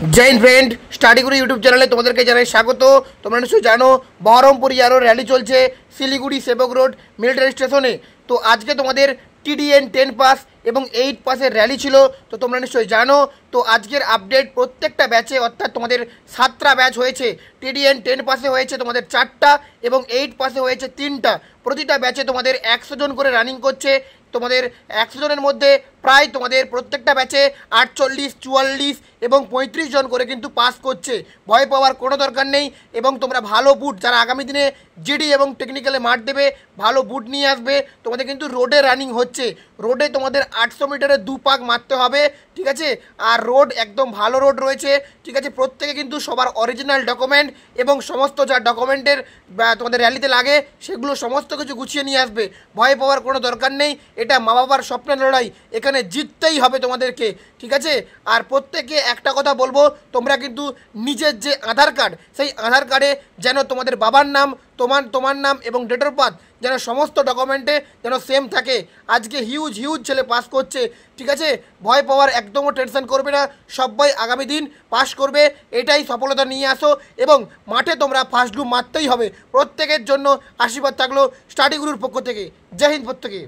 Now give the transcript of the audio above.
जय Hind friend study गुरु YouTube चैनले तुम्हादेरके Janai स्वागत। তোমরা নিশ্চয়ই জানো বহরমপুরে আরো র্যালি চলছে শিলিগুড়ি সেবক রোড মিলিটারি স্টেশনে। তো আজকে তোমাদের টিডিএন 10 পাস এবং 8 পাসের র্যালি ছিল, তো তোমরা নিশ্চয়ই জানো। তো আজকের আপডেট প্রত্যেকটা ব্যাচে অর্থাৎ তোমাদের 7টা ব্যাচ হয়েছে। টিডিএন 10 পাসে হয়েছে তোমাদের 4টা এবং 8 পাসে হয়েছে 3টা। প্রতিটা ব্যাচে তোমাদের 100 জন করে রানিং করছে। তোমাদের 100 জনের মধ্যে প্রায় তোমাদের প্রত্যেকটা ব্যাচে 48, 44 এবং 35 জন করে কিন্তু পাস করছে। ভয় পাওয়ার কোনো দরকার নেই এবং তোমরা ভালো বুট, যারা আগামী দিনে জিডি এবং টেকনিক্যালে মাঠ দেবে, ভালো বুট নিয়ে আসবে। তোমাদের কিন্তু রোডে রানিং হচ্ছে, রোডে তোমাদের 800 মিটারে 2 পাক মারতে হবে, ঠিক আছে। আর রোড একদম ভালো রোড রয়েছে, ঠিক আছে। প্রত্যেকে কিন্তু সবার অরিজিনাল ডকুমেন্ট এবং সমস্ত যা ডকুমেন্টের তোমাদের র্যালিতে লাগে সেগুলো সমস্ত কিছু গুছিয়ে নিয়ে আসবে। ভয় পাওয়ার কোনো দরকার নেই, এটা মা বাবার স্বপ্নের লড়াই, এখানে জিততেই হবে তোমাদেরকে, ঠিক আছে। আর প্রত্যেকে একটা কথা বলবো, তোমরা কিন্তু নিজের যে আধার কার্ড, সেই আধার কার্ডে যেন তোমাদের বাবার নাম, তোমার নাম এবং ডেট অফ বার্থ যেন সমস্ত ডকুমেন্টে যেন সেম থাকে। আজকে হিউজ ছেলে পাস করছে, ঠিক আছে। ভয় পাওয়ার একদমও টেনশন করবে না, সবাই আগামী দিন পাস করবে, এটাই সফলতা নিয়ে আসো এবং মাঠে তোমরা ফার্স্ট গ্রুপ মারতেই হবে। প্রত্যেকের জন্য আশীর্বাদ থাকলো স্টাডি গুরুর পক্ষ থেকে। জয় হিন্দ প্রত্যেকে।